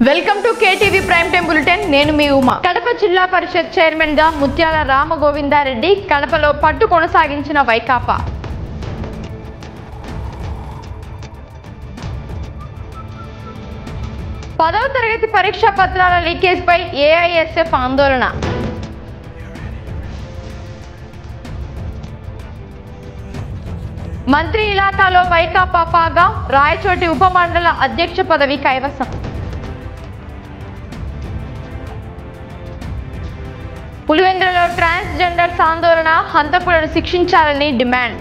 Welcome to KTV prime time bulletin. నేను మీ ఉమా. కడప జిల్లా పరిషత్ chairman గా ముత్యాల రామగోవిందారెడ్డి కడపలో పట్టు కొనసాగించిన వైకాపా. పదవ తరగతి పరీక్షా పత్రాల లీకేజ్ పై ఏఐఎస్ఎఫ్ ఆందోళన. మంత్రి ఇలాకాలో వైకాపా పాగా, రాయచోటి ఉప మండల అధ్యక్ష పదవి కైవసం. పులివెందులలో ట్రాన్స్జెండర్స్ ఆందోళన, హంతకులను శిక్షించాలని డిమాండ్.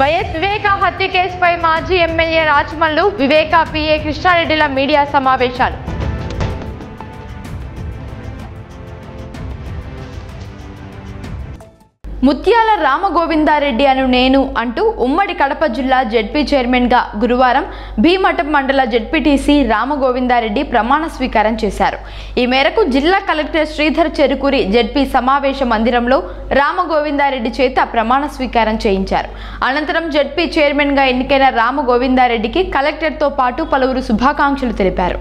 వైఎస్ వివేక హత్య కేసుపై మాజీ ఎమ్మెల్యే రాచమల్లు, వివేక పిఏ కృష్ణారెడ్డిల మీడియా సమావేశాలు. ముత్యాల రామగోవిందారెడ్డి అను నేను అంటూ ఉమ్మడి కడప జిల్లా జెడ్పీ చైర్మన్ గా గురువారం భీమఠం మండల జెడ్పీటీసీ రామగోవిందారెడ్డి ప్రమాణ స్వీకారం చేశారు. ఈ మేరకు జిల్లా కలెక్టర్ శ్రీధర్ చెరుకూరి జెడ్పీ సమావేశ మందిరంలో రామగోవిందారెడ్డి చేత ప్రమాణ స్వీకారం చేయించారు. అనంతరం జెడ్పీ చైర్మన్ గా ఎన్నికైన రామగోవిందారెడ్డికి కలెక్టర్ తో పాటు పలువురు శుభాకాంక్షలు తెలిపారు.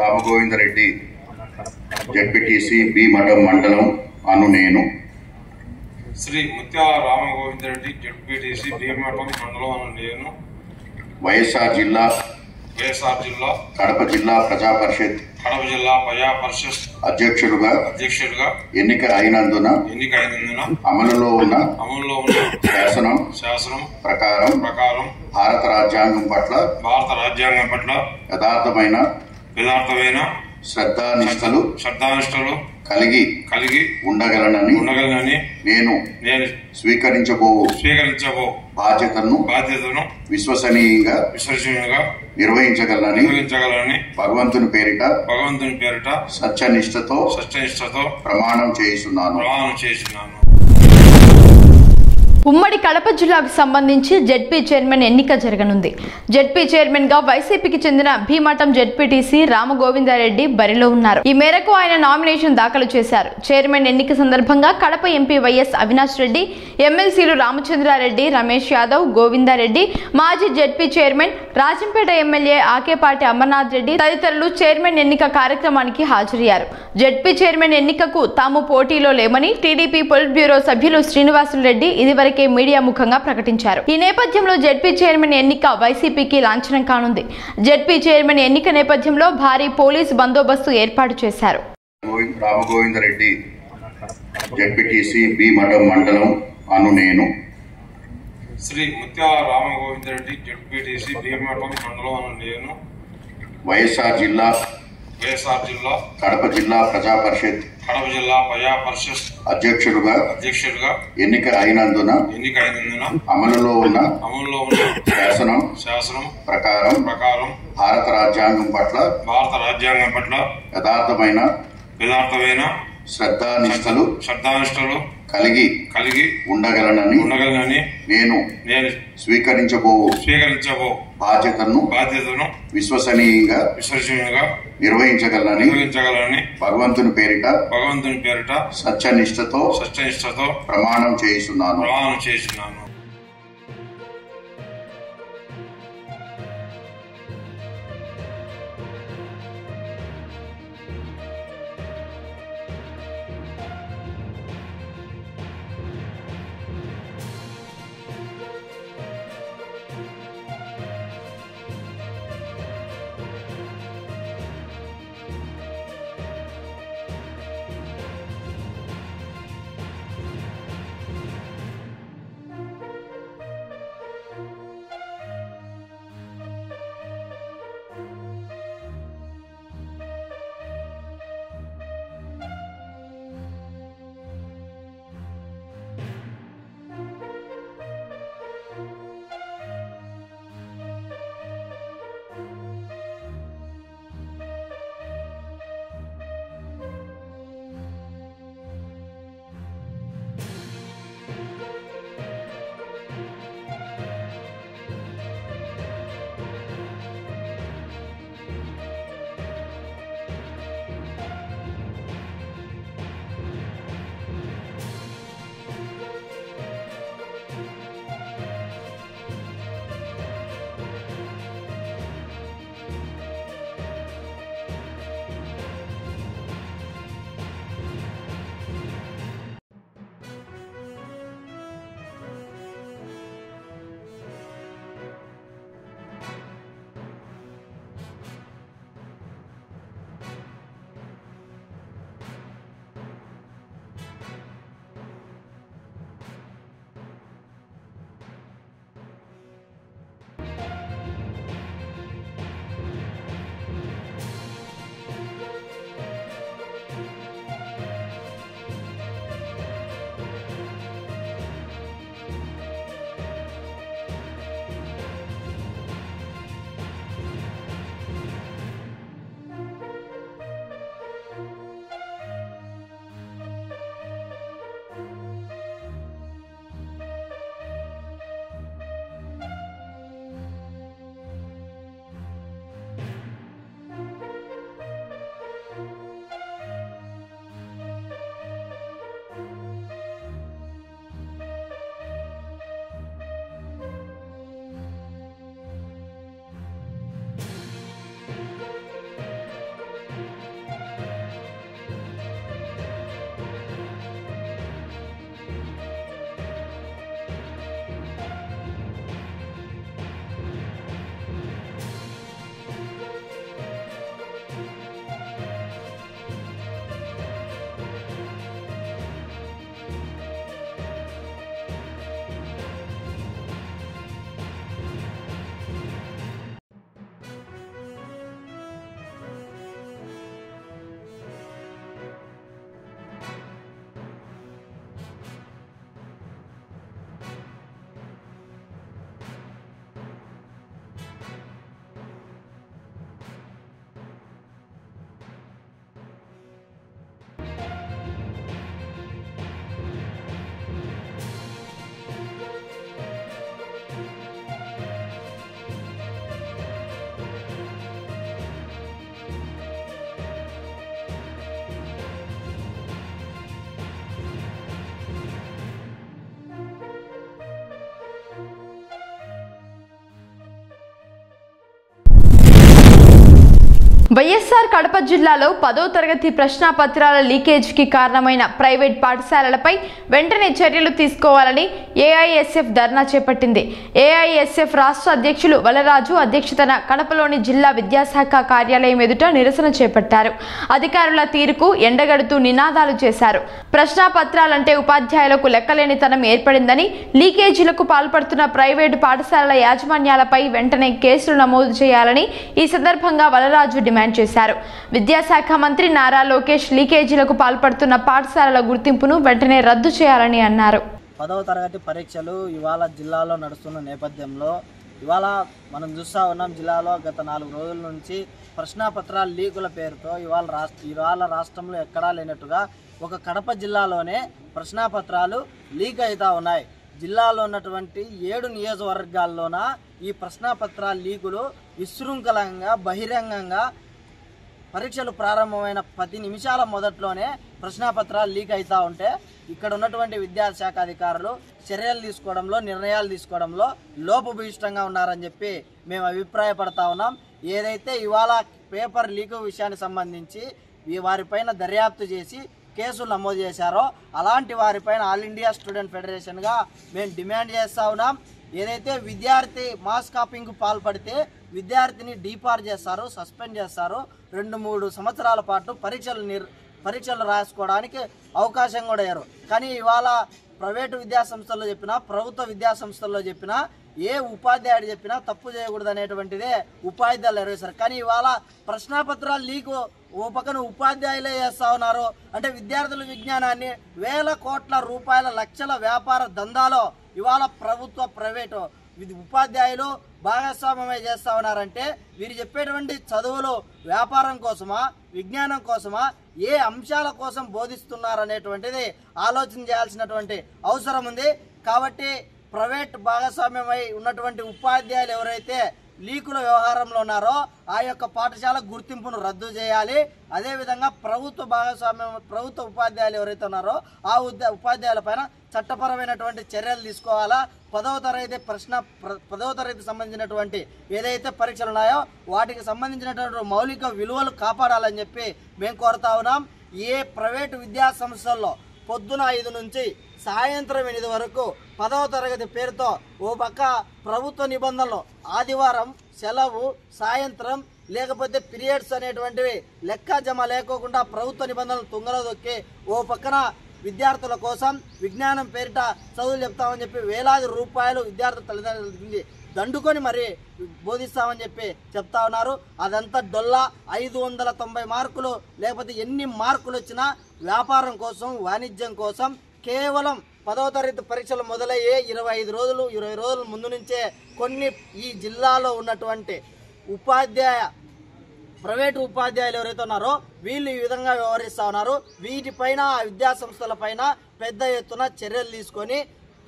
రామగోవిందారెడ్డి జెడ్పీటీసీ భీమఠం మండలం అను నేను శ్రీ ముత్యాల రామగోవిందరెడ్డి జెడ్పీటీసీ భీమఠం మండలం అను నేను వైఎస్ఆర్ జిల్లా కడప జిల్లా ప్రజా పరిషత్ అధ్యక్షుడుగా ఎన్నిక అయినందున అమలులో ఉన్న శాసనం ప్రకారం భారత రాజ్యాంగం పట్ల యథార్థమైన శ్రద్ధానిష్టలు కలిగి ఉండగలనని నేను స్వీకరించబో బాధ్యతను విశ్వసనీయంగా నిర్వహించగలనని భగవంతుని పేరిట సత్యనిష్టతో ప్రమాణం చేస్తున్నాను. ఉమ్మడి కడప జిల్లాకు సంబంధించి జెడ్పీ చైర్మన్ ఎన్నిక జరగనుంది. జెడ్పీ చైర్మన్ గా వైసీపీకి చెందిన భీమఠం జెడ్పీటీసీ రామగోవిందారెడ్డి బరిలో ఉన్నారు. ఈ మేరకు ఆయన నామినేషన్ దాఖలు చేశారు. చైర్మన్ ఎన్నిక సందర్భంగా కడప ఎంపీ వైఎస్ అవినాష్ రెడ్డి, ఎమ్మెల్సీలు రామచంద్రారెడ్డి, రమేష్ యాదవ్, గోవిందారెడ్డి, మాజీ ZP chairman, Rajampet MLA Akepati Amarnath Reddy తదితరులు చైర్మన్ ఎన్నిక కార్యక్రమానికి హాజరయ్యారు. జెడ్పీ చైర్మన్ ఎన్నికకు తాము పోటీలో లేమని టీడీపీ పొలిట్ బ్యూరో సభ్యులు శ్రీనివాసులు రెడ్డి ఇదివరకే మీడియా ముఖంగా ప్రకటించారు. ఈ నేపథ్యంలో జెడ్పీ చైర్మన్ ఎన్నిక వైసీపీకి లాంఛనం కానుంది. జెడ్పీ చైర్మన్ ఎన్నిక నేపథ్యంలో భారీ పోలీసు బందోబస్తు ఏర్పాటు చేశారు. రామగోవిందారెడ్డి జెడ్పీటీసీ భీమఠం మండలం అను నేను శ్రీ ముత్యాల రామగోవిందరెడ్డి జెడ్పీటీసీ భీమఠం మండలం అను నేను వైఎస్ఆర్ జిల్లా కడప జిల్లా ప్రజా పరిషత్ అధ్యక్షుడుగా ఎన్నిక అయినందున అమలులో ఉన్న శాసనం ప్రకారం భారత రాజ్యాంగం పట్ల యథార్థమైన శ్రద్ధానిష్టలు కలిగి ఉండగలనని నేను స్వీకరించబో బాధ్యతను విశ్వసనీయంగా నిర్వహించగలనని భగవంతుని పేరిట సత్యనిష్టతో ప్రమాణం చేస్తున్నాను. వైఎస్ఆర్ కడప జిల్లాలో 10వ తరగతి ప్రశ్నాపత్రాల లీకేజీకి కారణమైన ప్రైవేట్ పాఠశాలలపై వెంటనే చర్యలు తీసుకోవాలని ఏఐఎస్ఎఫ్ ధర్నా చేపట్టింది. ఏఐఎస్ఎఫ్ రాష్ట్ర అధ్యక్షులు వలరాజు అధ్యక్షతన కడపలోని జిల్లా విద్యాశాఖ కార్యాలయం ఎదుట నిరసన చేపట్టారు. అధికారుల తీరుకు ఎండగడుతూ నినాదాలు చేశారు. ప్రశ్నాపత్రాలంటే ఉపాధ్యాయులకు లెక్కలేనితనం ఏర్పడిందని, లీకేజీలకు పాల్పడుతున్న ప్రైవేటు పాఠశాలల యాజమాన్యాలపై వెంటనే కేసులు నమోదు చేయాలని ఈ సందర్భంగా వలరాజు డిమాండ్ చేశారు. విద్యాశాఖ మంత్రి నారా లోకేష్ లీకేజీలకు పాల్పడుతున్న పాఠశాలల గుర్తింపును వెంటనే రద్దు చేయాలని అన్నారు. 10వ తరగతి పరీక్షలు ఇవాళ జిల్లాలో నడుస్తున్న నేపథ్యంలో ఇవాళ మనం చూస్తూ ఉన్నాం. జిల్లాలో గత 4 రోజుల నుంచి ప్రశ్నాపత్రాల లీకుల పేరుతో ఇవాళ రాష్ట్రంలో ఎక్కడా లేనట్టుగా ఒక కడప జిల్లాలోనే ప్రశ్నాపత్రాలు లీక్ అవుతూ ఉన్నాయి. జిల్లాలో ఉన్నటువంటి 7 నియోజకవర్గాల్లోన ఈ ప్రశ్నాపత్రాల లీకులు విశృంఖలంగా బహిరంగంగా పరీక్షలు ప్రారంభమైన 10 నిమిషాల మొదట్లోనే ప్రశ్నాపత్రాలు లీక్ అవుతూ ఉంటే ఇక్కడ ఉన్నటువంటి విద్యాశాఖ అధికారులు చర్యలు తీసుకోవడంలో, నిర్ణయాలు తీసుకోవడంలో లోపభూయిష్టంగా ఉన్నారని చెప్పి మేము అభిప్రాయపడతా ఉన్నాం. ఏదైతే ఇవాళ పేపర్ లీక్ విషయానికి సంబంధించి వారిపైన దర్యాప్తు చేసి కేసులు నమోదు చేశారో అలాంటి వారిపైన ఆల్ ఇండియా స్టూడెంట్ ఫెడరేషన్గా మేము డిమాండ్ చేస్తూ ఉన్నాం. ఏదైతే విద్యార్థి మాస్ కాపింగ్కు పాల్పడితే విద్యార్థిని డీపార్ చేస్తారు, సస్పెండ్ చేస్తారు. 2-3 సంవత్సరాల పాటు పరీక్షలు రాసుకోవడానికి అవకాశం కూడా ఇవ్వరు. కానీ ఇవాళ ప్రైవేటు విద్యాసంస్థల్లో చెప్పినా, ప్రభుత్వ విద్యాసంస్థల్లో చెప్పినా, ఏ ఉపాధ్యాయుడు చెప్పినా తప్పు చేయకూడదు అనేటువంటిదే ఉపాధ్యాయులు నిర్వహిస్తారు. కానీ ఇవాళ ప్రశ్నాపత్రాలు లీకు ఓ పక్కన ఉపాధ్యాయులే చేస్తూ ఉన్నారు. అంటే విద్యార్థుల విజ్ఞానాన్ని వేల కోట్ల రూపాయల లక్షల వ్యాపార దందాలో ఇవాళ ప్రభుత్వ ప్రైవేటు ఉపాధ్యాయులు భాగస్వామ్యమే చేస్తూ ఉన్నారంటే వీరు చెప్పేటువంటి చదువులు వ్యాపారం కోసమా, విజ్ఞానం కోసమా, ఏ అంశాల కోసం బోధిస్తున్నారనేటువంటిది ఆలోచన చేయాల్సినటువంటి అవసరం ఉంది. కాబట్టి ప్రైవేట్ భాగస్వామ్యమై ఉన్నటువంటి ఉపాధ్యాయులు ఎవరైతే లీకుల వ్యవహారంలో ఉన్నారో ఆ యొక్క పాఠశాల గుర్తింపును రద్దు చేయాలి. అదేవిధంగా ప్రభుత్వ ఉపాధ్యాయులు ఎవరైతే ఉన్నారో ఆ ఉపాధ్యాయుల పైన చట్టపరమైనటువంటి చర్యలు తీసుకోవాలా. 10వ తరగతి సంబంధించినటువంటి ఏదైతే పరీక్షలు ఉన్నాయో వాటికి సంబంధించినటువంటి మౌలిక విలువలు కాపాడాలని చెప్పి మేము కోరుతా ఉన్నాం. ఏ ప్రైవేటు విద్యా సంస్థల్లో పొద్దున 5 నుంచి సాయంత్రం 8 వరకు 10వ తరగతి పేరుతో ఓ పక్క ప్రభుత్వ నిబంధనలు ఆదివారం సెలవు, సాయంత్రం లేకపోతే పీరియడ్స్ అనేటువంటివి లెక్క జమ లేకోకుండా ప్రభుత్వ నిబంధనలు తుంగలో దొక్కి ఓ పక్కన విద్యార్థుల కోసం విజ్ఞానం పేరిట చదువులు చెప్తామని చెప్పి వేలాది రూపాయలు విద్యార్థుల తల్లిదండ్రులు దండుకొని మరి బోధిస్తామని చెప్పి చెప్తా ఉన్నారు. అదంతా డొల్లా. 590 మార్కులు లేకపోతే ఎన్ని మార్కులు వచ్చినా వ్యాపారం కోసం, వాణిజ్యం కోసం కేవలం 10వ తరగతి పరీక్షలు మొదలయ్యే 20 రోజుల ముందు నుంచే కొన్ని ఈ జిల్లాలో ఉన్నటువంటి ప్రైవేటు ఉపాధ్యాయులు ఎవరైతే ఉన్నారో వీళ్ళు ఈ విధంగా వ్యవహరిస్తూ ఉన్నారు. వీటిపైన విద్యాసంస్థల పైన పెద్ద ఎత్తున చర్యలు తీసుకొని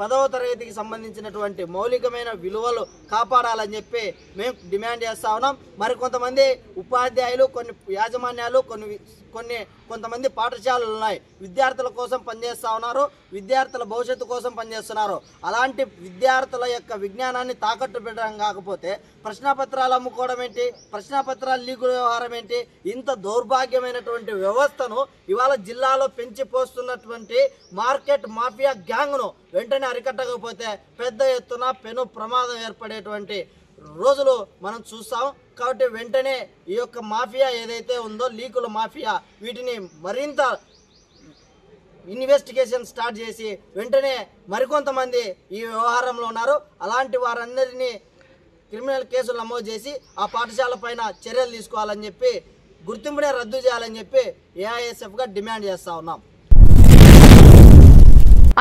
10వ తరగతికి సంబంధించినటువంటి మౌలికమైన విలువలు కాపాడాలని చెప్పి మేము డిమాండ్ చేస్తూ ఉన్నాం. మరికొంతమంది ఉపాధ్యాయులు, కొన్ని యాజమాన్యాలు, కొంతమంది పాఠశాలలు ఉన్నాయి, విద్యార్థుల కోసం పనిచేస్తూ ఉన్నారు, విద్యార్థుల భవిష్యత్తు కోసం పనిచేస్తున్నారు. అలాంటి విద్యార్థుల యొక్క విజ్ఞానాన్ని తాకట్టు పెట్టడం కాకపోతే ప్రశ్నాపత్రాలు అమ్ముకోవడం ఏంటి, ప్రశ్నాపత్రాలు లీకుల వ్యవహారం ఏంటి? ఇంత దౌర్భాగ్యమైనటువంటి వ్యవస్థను ఇవాళ జిల్లాలో పెంచిపోస్తున్నటువంటి మార్కెట్ మాఫియా గ్యాంగ్ను వెంటనే అరికట్టకపోతే పెద్ద ఎత్తున పెను ప్రమాదం ఏర్పడేటువంటి రోజులు మనం చూస్తాం. కాబట్టి వెంటనే ఈ యొక్క మాఫియా ఏదైతే ఉందో లీకుల మాఫియా, వీటిని మరింత ఇన్వెస్టిగేషన్ స్టార్ట్ చేసి వెంటనే మరికొంతమంది ఈ వ్యవహారంలో ఉన్నారు, అలాంటి వారందరినీ క్రిమినల్ కేసులు నమోదు చేసి ఆ పాఠశాల పైన చర్యలు తీసుకోవాలని చెప్పి, గుర్తింపునే రద్దు చేయాలని చెప్పి ఏఐఎస్ఎఫ్గా డిమాండ్ చేస్తూ ఉన్నాం.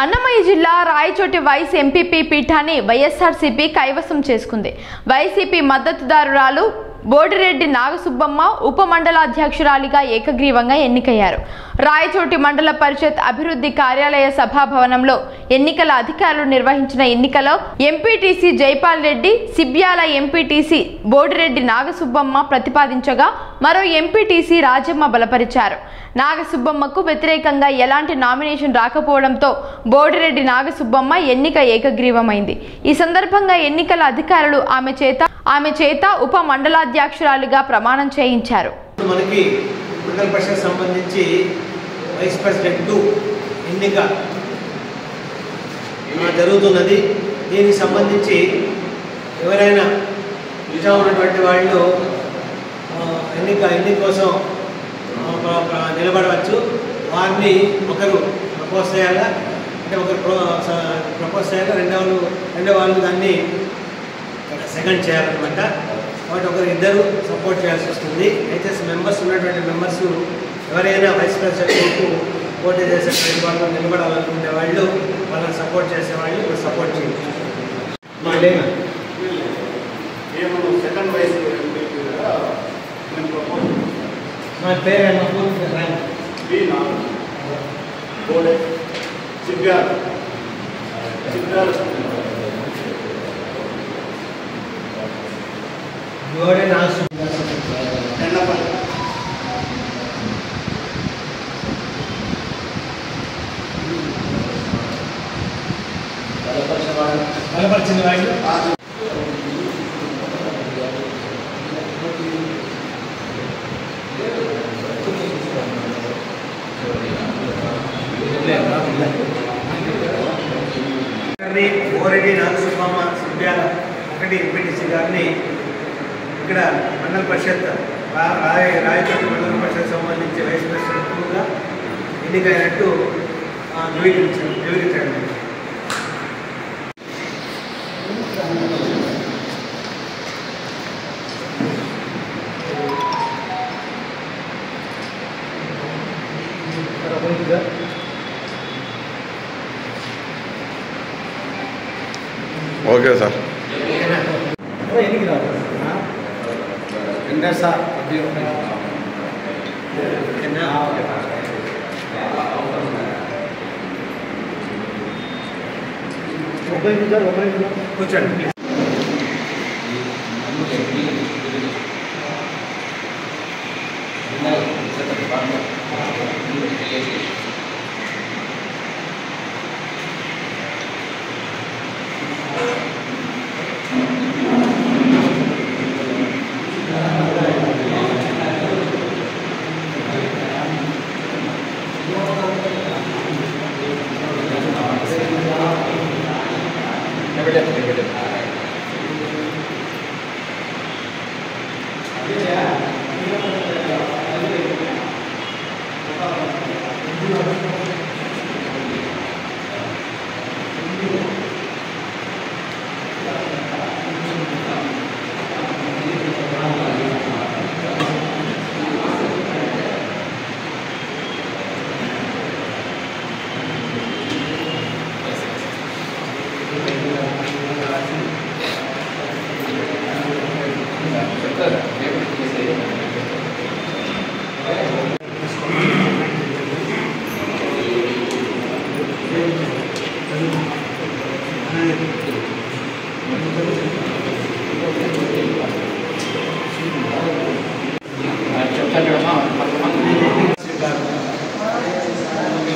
అన్నమయ్య జిల్లా రాయచోటి వైస్ ఎంపీపీ పీఠాన్ని వైఎస్ఆర్సీపీ కైవసం చేసుకుంది. వైసీపీ మద్దతుదారురాలు బోడిరెడ్డి నాగసుబ్బమ్మ ఉప మండలాధ్యక్షురాలిగా ఏకగ్రీవంగా ఎన్నికయ్యారు. రాయచోటి మండల పరిషత్ అభివృద్ధి కార్యాలయ సభాభవనంలో ఎన్నికల అధికారులు నిర్వహించిన ఎన్నికలో ఎంపీటీసీ జైపాల్ రెడ్డి, సిబ్యాల ఎంపీటీసీ బోడిరెడ్డి నాగసుబ్బమ్మ ప్రతిపాదించగా మరో ఎంపీటీసీ రాజమ్మ బలపరిచారు. నాగసుబ్బమ్మకు వ్యతిరేకంగా ఎలాంటి నామినేషన్ రాకపోవడంతో బోడిరెడ్డి నాగసుబ్బమ్మ ఎన్నిక ఏకగ్రీవమైంది. ఈ సందర్భంగా ఎన్నికల అధికారులు ఆమె చేత ఉప మండలాధ్యక్షురాలిగా ప్రమాణం చేయించారు. మనకి మండల పరిషత్ సంబంధించి వైస్ ప్రెసిడెంట్ ఎన్నిక జరుగుతున్నది. దీనికి సంబంధించి ఎవరైనా ఇష్టం ఉన్నటువంటి వాళ్ళు ఎన్నిక కోసం నిలబడవచ్చు. వారిని ఒకరు ప్రపోజ్ చేయాలా, అంటే ఒకరు ప్రపోజ్ చేయాలా, రెండో వాళ్ళు దాన్ని సెకండ్ చేయాలన్నమాట. కాబట్టి ఇద్దరు సపోర్ట్ చేయాల్సి వస్తుంది. అయితే మెంబర్స్ ఉన్నటువంటి మెంబర్స్ ఎవరైనా వైస్ ప్రెసిడెంట్కు పోటీ చేసేటువంటి వాళ్ళు నిలబడాలనుకునే వాళ్ళు వాళ్ళని సపోర్ట్ చేసేవాళ్ళు ఇప్పుడు సపోర్ట్ చేయవచ్చు. సెకండ్ వైస్ నా పేరు గోడే నాసు బలపరిచిన వాళ్ళు ఓరెడ్డి నాగసుబ్బమ్మ సుబ్యాల 1 ఎంపీటీసీ గారిని ఇక్కడ మండల పరిషత్ రాయచోటి మండల పరిషత్ సంబంధించి వైస్ ప్రెసిడెంట్గా ఎన్నికైనట్టు వివరించండి. Okay sir. ఎన్నిక రాదు సార్. కూర్చోండి.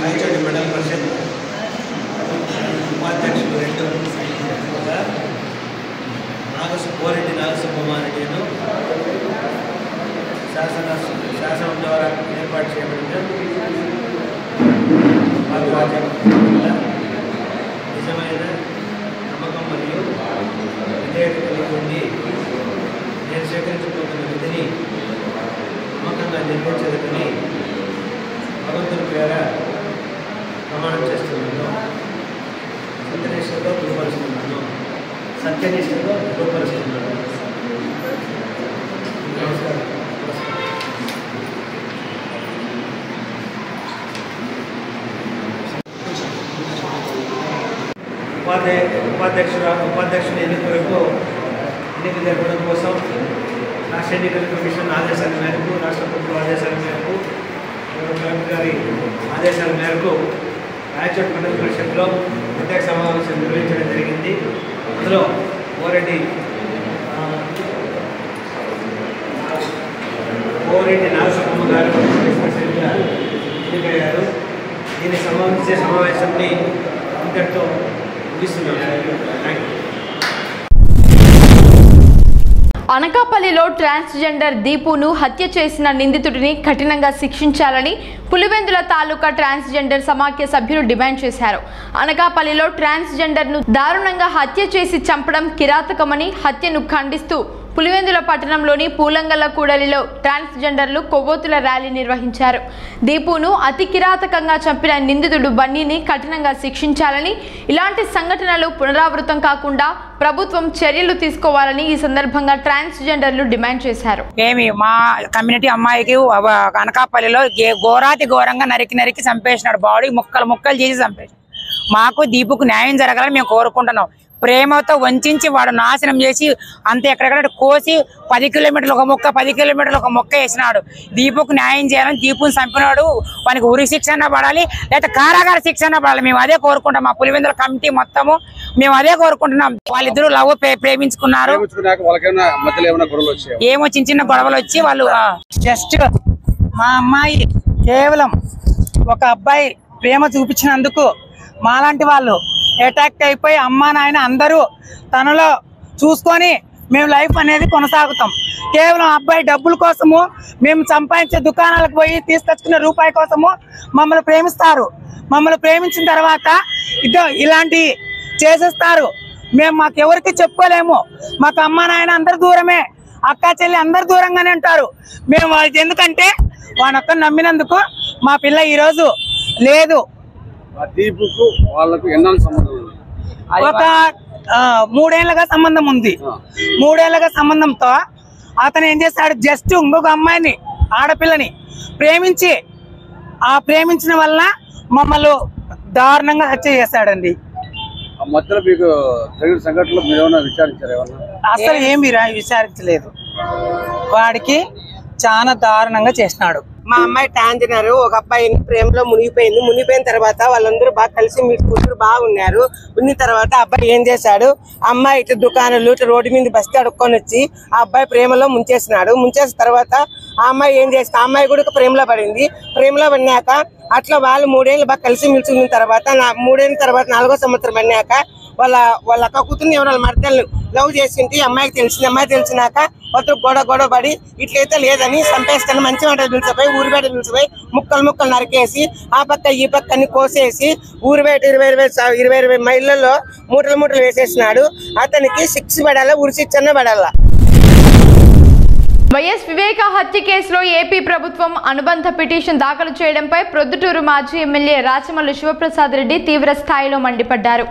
రాయచోటి మండల పరిషత్ ఉపాధ్యక్షుడు 2 ఓరెడ్డి నాగసుబ్బమ్మారెడ్డిను శాసనం ద్వారా ఏర్పాటు చేయబడిన నిజమైన నమ్మకం మరియు విధేయత కలిగి ఉండి నేను స్వీకరించబోతున్న విధిని నమ్మకంగా నిర్వహించదని భగవంతుని పేర ప్రమాణం చేస్తున్నాను. సత్యనిష్టతో ధృవపరుస్తున్నాను. నమస్కారం. ఉపాధ్యక్షుని ఎన్నిక వరకు ఎన్నిక జరపడం కోసం రాష్ట్ర ఎన్నికల కమిషన్ ఆదేశాల మేరకు, రాష్ట్ర ప్రభుత్వ ఆదేశాల మేరకు, కలెక్టర్ గారి ఆదేశాల మేరకు రాయచోటి మండల పరిషత్లో ప్రత్యేక సమావేశం నిర్వహించడం జరిగింది. అందులో ఓరెడ్డి నాగసుబ్బమ్మ గారు ప్రెసిడెంట్గా ఎన్నికయ్యారు. దీన్ని సంబంధించే సమావేశాన్ని ఇంతటితో ముగిస్తున్నాం. Thank you. అనకాపల్లిలో ట్రాన్స్జెండర్ దీపును హత్య చేసిన నిందితుడిని కఠినంగా శిక్షించాలని పులివెందుల తాలూకా ట్రాన్స్జెండర్ సమాఖ్య సభ్యులు డిమాండ్ చేశారు. అనకాపల్లిలో ట్రాన్స్జెండర్ను దారుణంగా హత్య చేసి చంపడం కిరాతకమని హత్యను ఖండిస్తూ పులివెందుల పట్టణంలోని పూలంగల్ల కూడలిలో ట్రాన్స్జెండర్లు కొవ్వొత్తుల ర్యాలీ నిర్వహించారు. దీపును అతి కిరాతకంగా చంపిన నిందితుడు బన్నీని కఠినంగా శిక్షించాలని, ఇలాంటి సంఘటనలు పునరావృతం కాకుండా ప్రభుత్వం చర్యలు తీసుకోవాలని ఈ సందర్భంగా ట్రాన్స్జెండర్లు డిమాండ్ చేశారు. మా కమ్యూనిటీ అమ్మాయికి అనకాపల్లిలో ఘోరాతి ఘోరంగా నరికి చంపేసినాడు. బాడీ ముక్కలు చేసి చంపేసి మాకు దీపుకు న్యాయం జరగాలని మేము కోరుకుంటున్నాం. ప్రేమతో వంచి వాడు నాశనం చేసి అంత ఎక్కడెక్కడ కోసి 10 కిలోమీటర్లు ఒక మొక్క 10 కిలోమీటర్లు ఒక మొక్క వేసినాడు. దీపుకు న్యాయం చేయాలని, దీపుని చంపినాడు వానికి ఉరి శిక్షణ పడాలి, లేదా కారాగార శిక్షణ పడాలి. మేము అదే కోరుకుంటాం. మా పులివెందుల కమిటీ మొత్తము మేము అదే కోరుకుంటున్నాం. వాళ్ళిద్దరూ లవ్ ప్రేమించుకున్నారు. ఏమో చిన్న గొడవలు వచ్చి వాళ్ళు జస్ట్ మా అమ్మాయి కేవలం ఒక అబ్బాయి ప్రేమ చూపించినందుకు మాలాంటి వాళ్ళు అటాక్ట్ అయిపోయి అమ్మా నాయన అందరూ తనలో చూసుకొని మేము లైఫ్ అనేది కొనసాగుతాం. కేవలం అబ్బాయి డబ్బుల కోసము, మేము సంపాదించే దుకాణాలకు పోయి తీసుకొచ్చుకునే రూపాయి కోసము మమ్మల్ని ప్రేమిస్తారు. మమ్మల్ని ప్రేమించిన తర్వాత ఇలాంటి చేసేస్తారు. మేము మాకెవరికి చెప్పుకోలేము. మాకు అమ్మా నాయన అందరు దూరమే, అక్క చెల్లి అందరు దూరంగానే ఉంటారు. మేము వాళ్ళకి ఎందుకంటే వానొక్కరు నమ్మినందుకు మా పిల్ల ఈరోజు లేదు. ఒక 3 ఏళ్ళగా సంబంధం ఉంది. 3 ఏళ్ళగా సంబంధంతో అతను ఏం చేస్తాడు, జస్ట్ ఇంకొక అమ్మాయిని ఆడపిల్లని ప్రేమించి ఆ ప్రేమించిన వల్ల మమ్మల్ని దారుణంగా హత్య చేస్తాడండి. అసలు ఏమి విచారించలేదు. వాడికి చాలా దారుణంగా చేసినాడు. మా అమ్మాయి ట్రాన్స్జెండర్ ఒక అబ్బాయిని ప్రేమలో మునిగిపోయిన తర్వాత వాళ్ళందరూ బాగా కలిసి మీ కూతురు బాగున్నారు. ఉన్న తర్వాత అబ్బాయి ఏం చేశాడు, అమ్మాయి ఇటు దుకాణాలు ఇటు రోడ్డు మీద బస్తి అడుక్కొని వచ్చి ఆ అబ్బాయి ప్రేమలో ముంచేసినాడు. ముంచేసిన తర్వాత ఆ అమ్మాయి ఏం చేస్తా, ఆ అమ్మాయి కూడా ప్రేమలో పడింది. ప్రేమలో పడినాక అట్లా వాళ్ళు 3 ఏళ్ళు బాగా కలిసి మిలిసి ఉన్న తర్వాత 3 ఏళ్ళ తర్వాత 4వ సంవత్సరం పడినాక వాళ్ళ అక్క కూతుర్ని ఎవరైనా మర్దలు లవ్ చేసింటి అమ్మాయికి తెలిసింది. అమ్మాయి తెలిసినాక వాళ్ళతో గొడవ పడి ఇట్లయితే లేదని చంపేస్తాను మంచి వంటలు పిలిచిపోయి ఊరి బయట పిలిచిపోయి ముక్కలు నరికేసి ఆ పక్క ఈ పక్కని కోసేసి ఊరి బయట 20 మైళ్ళలో మూటలు వేసేసినాడు. అతనికి 6 పడాలా, ఉరి శిక్షణ పడాలా. వైఎస్ వివేక హత్య కేసులో ఏపీ ప్రభుత్వం అనుబంధ పిటిషన్ దాఖలు చేయడంపై ప్రొద్దుటూరు మాజీ ఎమ్మెల్యే రాచమల్లు శివప్రసాద్ రెడ్డి తీవ్ర స్థాయిలో మండిపడ్డారు.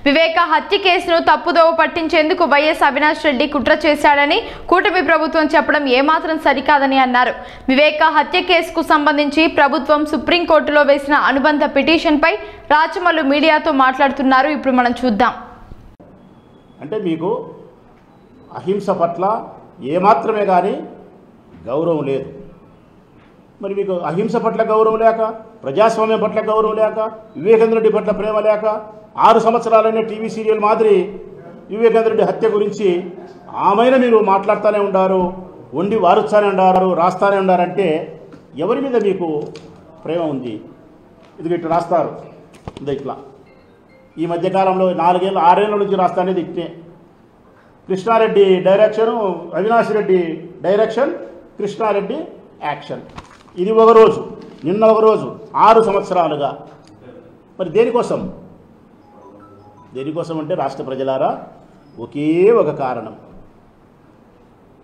వివేక హత్య కేసును తప్పుదోవ పట్టించేందుకు వైఎస్ అవినాష్ రెడ్డి కుట్ర చేశాడని కూటమి ప్రభుత్వం చెప్పడం ఏమాత్రం సరికాదని అన్నారు. వివేక హత్య కేసుకు సంబంధించి ప్రభుత్వం సుప్రీంకోర్టులో వేసిన అనుబంధ పిటిషన్పై రాచమల్లు మీడియాతో మాట్లాడుతున్నారు. ఇప్పుడు మనం చూద్దాం. అంటే మీకు అహింస పట్ల ఏమాత్రమే కానీ గౌరవం లేదు. మరి మీకు అహింస పట్ల గౌరవం లేక, ప్రజాస్వామ్యం పట్ల గౌరవం లేక, వివేకానంద రెడ్డి పట్ల ప్రేమ లేక 6 సంవత్సరాలనే టీవీ సీరియల్ మాదిరి వివేకానంద రెడ్డి హత్య గురించి ఆమెను మీరు మాట్లాడుతూనే ఉండారు, వండి వారుస్తానే ఉండారు, రాస్తానే ఉండారంటే ఎవరి మీద మీకు ప్రేమ ఉంది? ఇది ఇట్లా రాస్తారు. ఇట్లా ఈ మధ్యకాలంలో 4 ఏళ్ళు 6 ఏళ్ళ నుంచి రాస్తా అనేది ఇట్నే. Krishna Reddy direction, Avinash Reddy direction, Krishna Reddy action. ఇది ఒకరోజు, నిన్న ఒకరోజు, 6 సంవత్సరాలుగా. మరి దేనికోసం అంటే రాష్ట్ర ప్రజలారా ఒకే ఒక కారణం,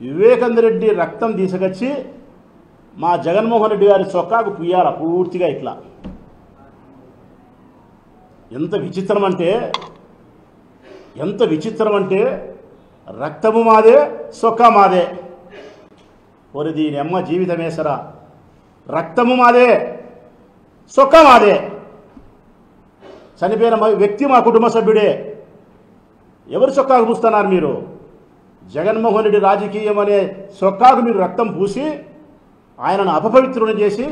వివేకానంద రెడ్డి రక్తం తీసుకొచ్చి మా జగన్మోహన్ రెడ్డి గారి చొక్కాకు పుయ్యాల పూర్తిగా ఇట్లా. ఎంత విచిత్రం అంటే రక్తము మాదే, సొక్కా మాదే. ఓరి దీని అమ్మ జీవితమేసరా. రక్తము మాదే, సొక్కా మాదే. చనిపోయిన వ్యక్తి మా కుటుంబ సభ్యుడే. ఎవరు చొక్కాకు పూస్తున్నారు మీరు? జగన్మోహన్ రెడ్డి రాజకీయం అనే చొక్కాకు మీరు రక్తం పూసి ఆయనను అపవిత్రుని చేసి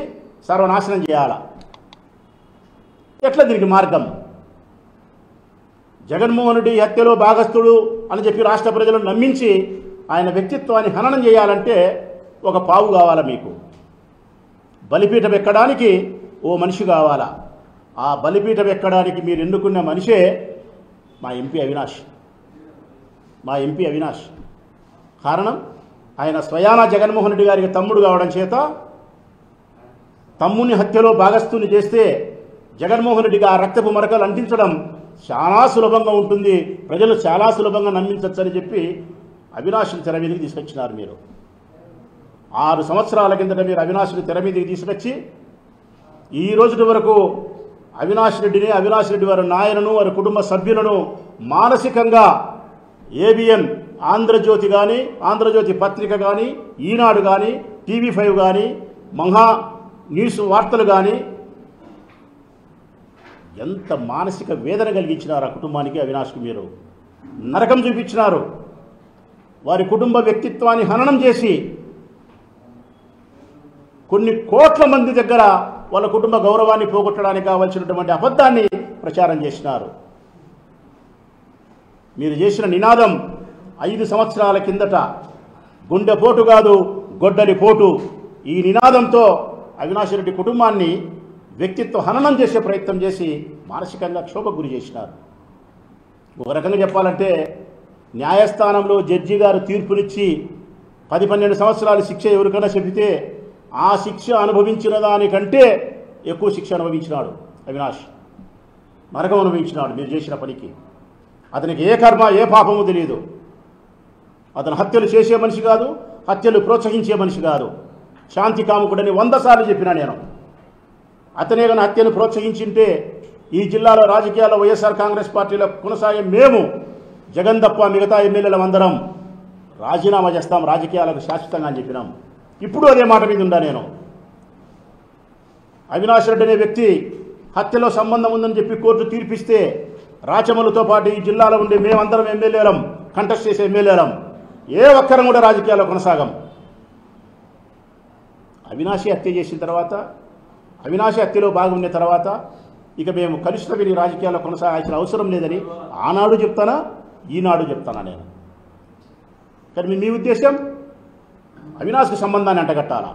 సర్వనాశనం చేయాలా? ఎట్లా దీనికి మార్గం? జగన్మోహన్ రెడ్డి హత్యలో భాగస్థుడు అని చెప్పి రాష్ట్ర ప్రజలను నమ్మించి ఆయన వ్యక్తిత్వాన్ని హననం చేయాలంటే ఒక పావు కావాలా మీకు? బలిపీఠం ఎక్కడానికి ఓ మనిషి కావాలా? ఆ బలిపీఠం ఎక్కడానికి మీరు ఎన్నుకున్న మనిషే మా ఎంపీ అవినాష్. కారణం ఆయన స్వయానా జగన్మోహన్ రెడ్డి గారికి తమ్ముడు కావడం చేత తమ్ముని హత్యలో భాగస్థుని చేస్తే జగన్మోహన్ రెడ్డికి ఆ రక్తపు మరకలు అంటించడం చాలా సులభంగా ఉంటుంది, ప్రజలు చాలా సులభంగా నమ్మించవచ్చని చెప్పి అవినాష్ని తెర మీదకి తీసుకొచ్చినారు. మీరు 6 సంవత్సరాల కిందట మీరు అవినాష్ని తెర మీదకి తీసుకొచ్చి ఈ రోజు వరకు అవినాష్ రెడ్డి వారి నాయనను వారి కుటుంబ సభ్యులను మానసికంగా ఏబిఎన్ ఆంధ్రజ్యోతి కానీ, ఆంధ్రజ్యోతి పత్రిక కానీ, ఈనాడు కానీ, TV5 కానీ, మహా న్యూస్ వార్తలు కానీ ఎంత మానసిక వేదన కలిగించినారు ఆ కుటుంబానికి. అవినాష్కి మీరు నరకం చూపించినారు. వారి కుటుంబ వ్యక్తిత్వాన్ని హననం చేసి కొన్ని కోట్ల మంది దగ్గర వాళ్ళ కుటుంబ గౌరవాన్ని పోగొట్టడానికి కావాల్సినటువంటి అబద్ధాన్ని ప్రచారం చేసినారు. మీరు చేసిన నినాదం 5 సంవత్సరాల కిందట గుండెపోటు కాదు గొడ్డలి పోటు, ఈ నినాదంతో అవినాష్ రెడ్డి కుటుంబాన్ని వ్యక్తిత్వ హననం చేసే ప్రయత్నం చేసి మానసికంగా క్షోభకు గురి చేసినారు. ఒక రకంగా చెప్పాలంటే న్యాయస్థానంలో జడ్జి గారు తీర్పునిచ్చి 10-12 సంవత్సరాల శిక్ష ఎవరికైనా చెబితే ఆ శిక్ష అనుభవించిన దానికంటే ఎక్కువ శిక్ష అనుభవించినాడు అవినాష్. నరకం అనుభవించినాడు మీరు చేసిన పనికి. అతనికి ఏ కర్మ ఏ పాపము తెలియదు. అతను హత్యలు చేసే మనిషి కాదు, హత్యలు ప్రోత్సహించే మనిషి కాదు. శాంతి కాముకుడని 100 సార్లు చెప్పినా నేను. అతనే కానీ హత్యను ప్రోత్సహించింటే ఈ జిల్లాలో రాజకీయాల్లో వైఎస్ఆర్ కాంగ్రెస్ పార్టీలో కొనసాగే మేము జగన్ తప్ప మిగతా ఎమ్మెల్యేలం అందరం రాజీనామా చేస్తాం రాజకీయాలకు శాశ్వతంగా అని చెప్పినాం. ఇప్పుడు అదే మాట మీద ఉండా నేను. అవినాష్ రెడ్డి అనే వ్యక్తి హత్యలో సంబంధం ఉందని చెప్పి కోర్టు తీర్పిస్తే రాచమల్లుతో పాటు ఈ జిల్లాలో ఉండే మేమందరం ఎమ్మెల్యేలం, కంటెస్ట్ చేసే ఎమ్మెల్యేలం, ఏ ఒక్కరం కూడా రాజకీయాల్లో కొనసాగం. అవినాషి హత్య చేసిన తర్వాత, అవినాషి హత్యలో బాగున్న తర్వాత ఇక మేము కలుషిత విని రాజకీయాల్లో కొనసాగాల్సిన అవసరం లేదని ఆనాడు చెప్తానా, ఈనాడు చెప్తానా నేను. కానీ మీ ఉద్దేశం అవినాష్కి సంబంధాన్ని అంటగట్టాలా,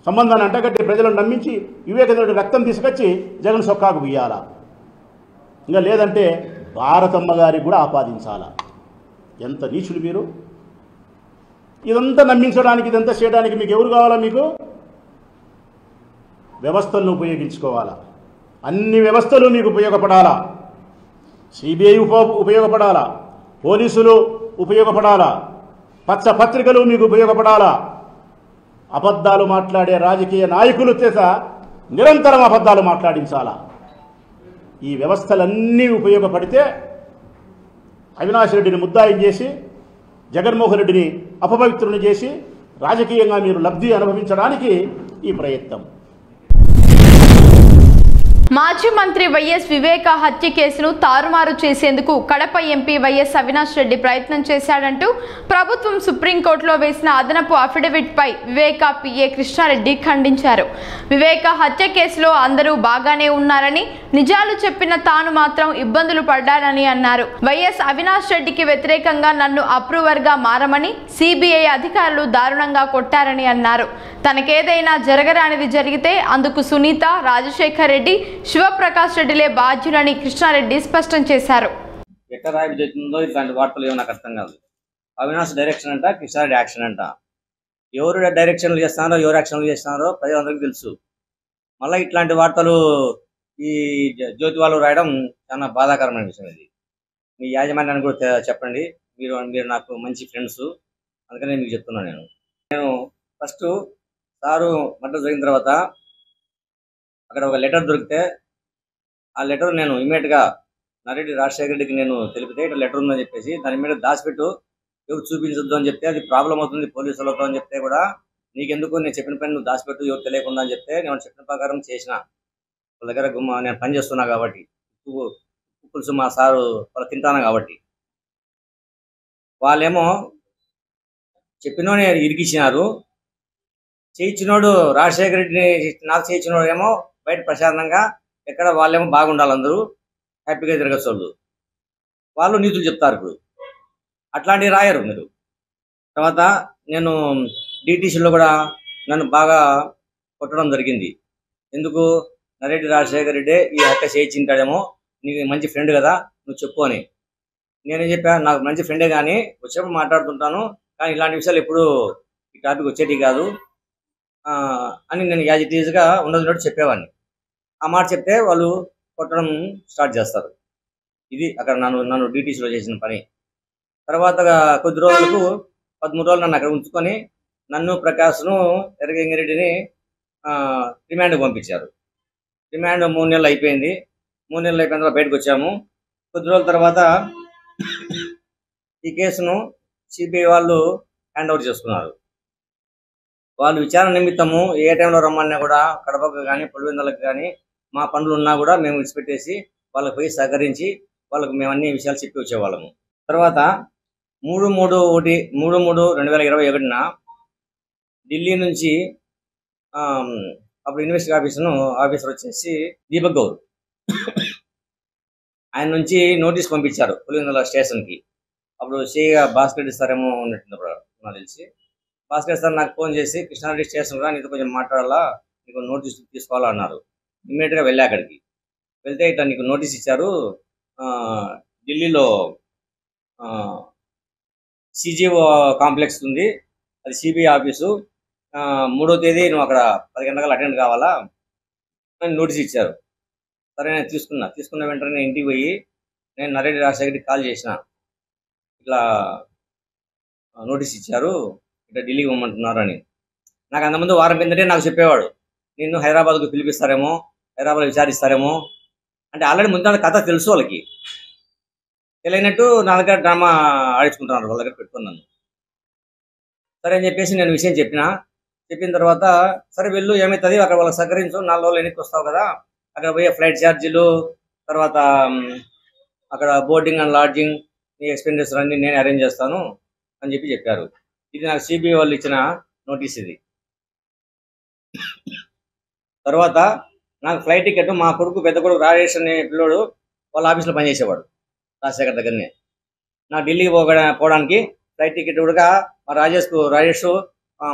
సంబంధాన్ని అంటగట్టి ప్రజలను నమ్మించి వివేకానందుడి రక్తం తీసుకొచ్చి జగన్ సొక్కాకు బియ్యాలా, ఇంకా లేదంటే భారతమ్మ గారికి కూడా ఆపాదించాలా. ఎంత నీచులు మీరు! ఇదంతా నమ్మించడానికి, ఇదంతా చేయడానికి మీకు ఎవరు కావాలా? మీకు వ్యవస్థలను ఉపయోగించుకోవాలా. అన్ని వ్యవస్థలు మీకు ఉపయోగపడాలా. సిబిఐ ఉపయోగపడాలా, పోలీసులు ఉపయోగపడాలా, పచ్చ పత్రికలు మీకు ఉపయోగపడాలా. అబద్ధాలు మాట్లాడే రాజకీయ నాయకులు చేత నిరంతరం అబద్ధాలు మాట్లాడించాలా. ఈ వ్యవస్థలన్నీ ఉపయోగపడితే అవినాష్ రెడ్డిని ముద్దాయిం చేసి జగన్మోహన్ రెడ్డిని అపవిత్రుని చేసి రాజకీయంగా మీరు లబ్ధి అనుభవించడానికి ఈ ప్రయత్నం. మాజీ మంత్రి వైఎస్ వివేక హత్య కేసును తారుమారు చేసేందుకు కడప ఎంపీ వైఎస్ అవినాష్ రెడ్డి ప్రయత్నం చేశాడంటూ ప్రభుత్వం సుప్రీంకోర్టులో వేసిన అదనపు అఫిడవిట్ పై వివేక పిఏ కృష్ణారెడ్డి ఖండించారు. వివేక హత్య కేసులో అందరూ బాగానే ఉన్నారని, నిజాలు చెప్పిన తాను మాత్రం ఇబ్బందులు పడ్డానని అన్నారు. వైఎస్ అవినాష్ రెడ్డికి వ్యతిరేకంగా నన్ను అప్రూవర్గా మారమని సిబిఐ అధికారులు దారుణంగా కొట్టారని అన్నారు. తనకేదైనా జరగరానిది జరిగితే అందుకు సునీత, రాజశేఖర్ రెడ్డి, శివప్రకాష్ రెడ్డిలే బాధ్యులని కృష్ణారెడ్డి స్పష్టం చేశారు. ఎక్కడ రాయి జరుగుతుందో ఇట్లాంటి వార్తలు ఏమో నాకు అర్థం కాదు. అవినాష్ డైరెక్షన్ అంట, కృష్ణారెడ్డి యాక్షన్ అంట. ఎవరు డైరెక్షన్లు చేస్తున్నారో ఎవరు యాక్షన్లు చేస్తున్నారో ప్రజలందరికీ తెలుసు. మళ్ళీ ఇట్లాంటి వార్తలు ఈ జ్యోతి వాళ్ళు రాయడం చాలా బాధాకరమైన విషయం. ఇది మీ యాజమాన్యాన్ని కూడా చెప్పండి. మీరు నాకు మంచి ఫ్రెండ్స్, అందుకని మీకు చెప్తున్నాను. నేను ఫస్ట్ సారు మర్డర్ జరిగిన తర్వాత అక్కడ ఒక లెటర్ దొరికితే ఆ లెటర్ నేను ఇమీడియట్గా నరెడ్డి రాజశేఖర రెడ్డికి నేను తెలిపితే ఇట్లా లెటర్ ఉందని చెప్పేసి దాని మీద దాచిపెట్టు, ఎవరు చూపించొద్దు అని చెప్తే అది ప్రాబ్లం అవుతుంది పోలీసులతో అని చెప్తే కూడా నీకెందుకు, నేను చెప్పిన పని నువ్వు దాచిపెట్టు ఎవరు తెలియకుండా అని చెప్తే నేను చెప్పిన ప్రకారం చేసిన. వాళ్ళ దగ్గర నేను పని చేస్తున్నా కాబట్టి, పులుసు మా సారు వాళ్ళు తింటాను కాబట్టి, వాళ్ళేమో చెప్పినోనే ఇరికిచ్చినారు. చేయించినోడు రాజశేఖర రెడ్డిని నాకు చేయించినోడు ఏమో బయట ప్రశాంతంగా ఎక్కడ వాళ్ళేమో బాగుండాలి, అందరూ హ్యాపీగా తిరగచ్చు. వాళ్ళు నీతులు చెప్తారు. ఇప్పుడు అట్లాంటివి రాయరు మీరు. తర్వాత నేను డిటీసీలో కూడా నన్ను బాగా కొట్టడం జరిగింది. ఎందుకు, నరెడ్డి రాజశేఖర రెడ్డి ఈ హత్య చేయించింటాడేమో, నీకు మంచి ఫ్రెండ్ కదా నువ్వు చెప్పు అని. నేనేం చెప్పా, నాకు మంచి ఫ్రెండే కానీ వచ్చేప్పుడు మాట్లాడుతుంటాను, కానీ ఇలాంటి విషయాలు ఎప్పుడు ఈ టాపిక్ వచ్చేటి కాదు అని నేను యాజ్ ఇట్ ఈజ్గా ఉన్నది చెప్పేవాడిని. ఆ మాట చెప్తే వాళ్ళు కొట్టడం స్టార్ట్ చేస్తారు. ఇది అక్కడ నన్ను డీటీసీలో చేసిన పని. తర్వాత కొద్ది రోజులకు 13 రోజులు నన్ను అక్కడ ఉంచుకొని నన్ను ప్రకాష్ను ఎర్రగంగిరెడ్డిని రిమాండ్కి పంపించారు. రిమాండ్ 3 నెలలు అయిపోయింది. 3 నెలలు అయిపోయిన తర్వాత బయటకు వచ్చాము. కొద్ది రోజుల తర్వాత ఈ కేసును సిబిఐ వాళ్ళు హ్యాండ్ ఓవర్ చేసుకున్నారు. వాళ్ళు విచారణ నిమిత్తము ఏ టైంలో రమ్మన్నా కూడా కడపకు కానీ పులివెందులకు కానీ మా పనులు ఉన్నా కూడా మేము విడిచిపెట్టేసి వాళ్ళకి పోయి సహకరించి వాళ్ళకు మేము అన్ని విషయాలు చెప్పి వచ్చేవాళ్ళము. తర్వాత 3/3/2021 ఢిల్లీ నుంచి అప్పుడు ఇన్వెస్టిగేషన్ ఆఫీసర్ వచ్చేసి దీపక్ గౌర్ ఆయన నుంచి నోటీస్ పంపించారు పులివెందుల స్టేషన్కి. అప్పుడు సిఐగా భాస్కర్ రెడ్డి సార్ ఏమో ఉన్నట్టుంది నాకు తెలిసి. భాస్కర్ సార్ నాకు ఫోన్ చేసి కృష్ణారెడ్డి స్టేషన్ కూడా నీతో కొంచెం మాట్లాడాలా, నీకు నోటీస్ తీసుకోవాలా అన్నారు. ఇమ్మీడియట్గా వెళ్ళా అక్కడికి. వెళ్తే ఇట్లా నీకు నోటీస్ ఇచ్చారు, ఢిల్లీలో సిజిఓ కాంప్లెక్స్ ఉంది, అది సిబిఐ ఆఫీసు, 3వ తేదీ నువ్వు అక్కడ 10 గంటలకు అటెండ్ కావాలా అని నోటీస్ ఇచ్చారు. సరే నేను తీసుకున్న వెంటనే నేను ఇంటికి పోయి నేను నరేడి రాజశేఖర్కి కాల్ చేసిన, ఇట్లా నోటీస్ ఇచ్చారు, ఇట్లా ఢిల్లీకి పోమంటున్నారు అని. నాకు అంతకుముందు వారం కిందటే నాకు చెప్పేవాడు, నిన్ను హైదరాబాద్కు పిలిపిస్తారేమో, హైదరాబాద్ విచారిస్తారేమో అంటే ఆల్రెడీ ముందు కథ తెలుసు వాళ్ళకి. తెలియనట్టు నా దగ్గర డ్రామా ఆడించుకుంటున్నారు, వాళ్ళ దగ్గర పెట్టుకున్నాను. సరే అని చెప్పేసి నేను విషయం చెప్పిన తర్వాత సరే వెళ్ళు, ఏమవుతుంది అక్కడ వాళ్ళకి సహకరించు, 4 రోజులు వెనక్కి వస్తావు కదా, అక్కడ పోయే ఫ్లైట్ ఛార్జీలు, తర్వాత అక్కడ బోర్డింగ్ అండ్ లాడ్జింగ్, నీ ఎక్స్పెండిచర్ అన్ని నేను అరేంజ్ చేస్తాను అని చెప్పారు. ఇది నాకు సిబిఐ వాళ్ళు ఇచ్చిన నోటీస్ ఇది. తర్వాత నాకు ఫ్లైట్ టికెట్ మా కొడుకు పెద్ద కొడుకు రాజేష్ అనే పిల్లోడు వాళ్ళ ఆఫీస్లో పనిచేసేవాడు రాజశేఖర్ దగ్గరనే. నాకు ఢిల్లీకి పోవడానికి ఫ్లైట్ టికెట్ కూడా మా రాజేష్